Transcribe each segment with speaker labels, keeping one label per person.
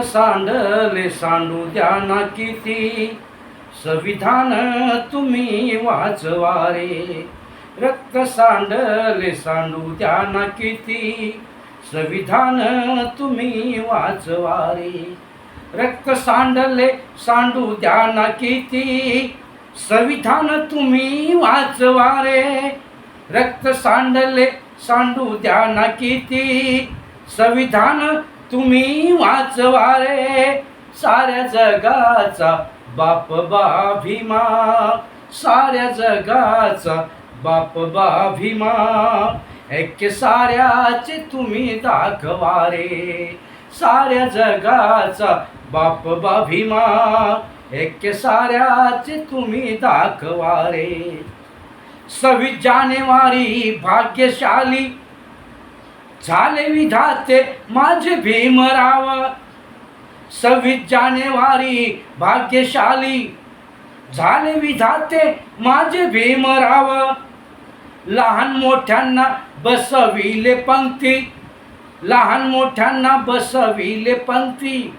Speaker 1: सांडले सांडू द्या ना किती, संविधान तुम्ही वाचवा रे. रक्त सांडले सांडू द्या ना किती, संविधान तुम्ही वाचवा रे. रक्त सांडले सांडू द्या ना किती, संविधान तुम्ही वाचवा रे. रक्त सांडले सांडू द्या ना किती, संविधान तुम्ही वाचवा रे. साऱ्या जगाचा बाप भीमा, साऱ्या जगाचा बाप भीमा, ऐक्य साऱ्याचे तुम्ही दाखवा रे. साऱ्या जगाचा बाप भीमा, ऐक्य साऱ्याचे तुम्ही दाखवा रे. 26 जानेवारी भाग्यशाली झाले विधाते माझे भीमराव. 26 जानेवारी भाग्यशाली झाले विधाते माझे भीमराव. लहान मोठ्यांना बसविले पंक्ती, लहान मोठ्यांना बसविले पंक्ती,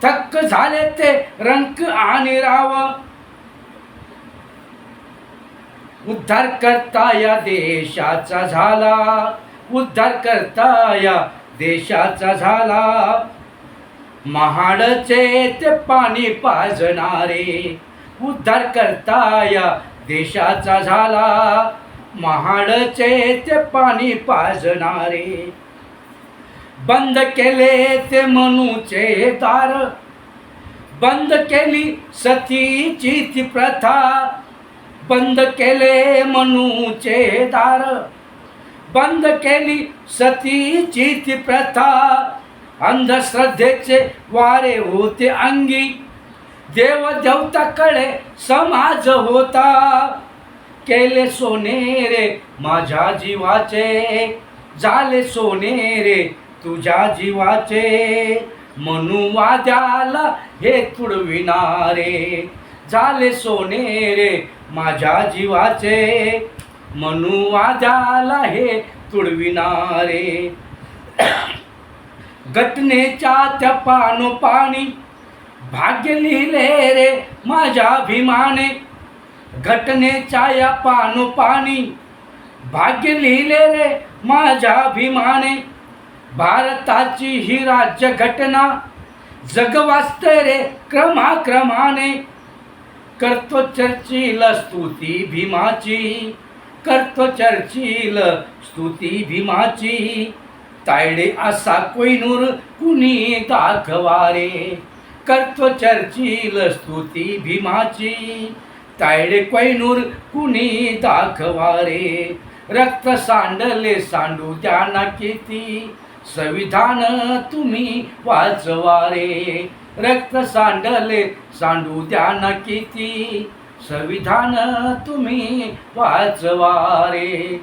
Speaker 1: थक्क झाले ते रंक आणि राव. उद्धार करता या देशाचा झाला, उद्धार करता या देशाचा झाला. महाडचे ते पाणी पाजणारे, उद्धार करता या देशाचा झाला. महाडचे ते पाणी पाजणारे. बंद केले ते मनूचे दार, बंद केली सतीची ती प्रथा. बंद केले मनूचे दार, बंद केली सतीची ती प्रथा. अंधश्रद्धेचे वारे होते अंगी, देवदेवताकडे समाज होता. केले सोनेरे माझ्या जीवाचे, झाले सोनेरे तुझ्या जीवाचे. मनुवाद्याला हे तुडविणारे, झाले सोनेरे माझ्या जीवाचे. मनुवाद्याला हे तुडविणारे. घटनेच्या त्या पानोपाणी भाग्य लिहिले रे माझ्या भीमाने. घटनेच्या या पानोपाणी भाग्य लिहिले रे माझ्या भीमाने. भारताची ही राज्य घटना जग वाचते रे क्रमाक्रमाने. करतो चर्चिल स्तुती भीमाची, करतो चर्चिल स्तुती भीमाची. तायडे असा कोहिनूर कुणी दाखवा रे. करतो चर्चिल स्तुती भीमाची, तायडे कोहिनूर कुणी दाखवा रे. रक्त सांडले सांडू द्या ना किती, संविधान तुम्ही वाचवा रे. रक्त सांडले सांडू द्या ना किती, संविधान तुम्ही वाचवा रे.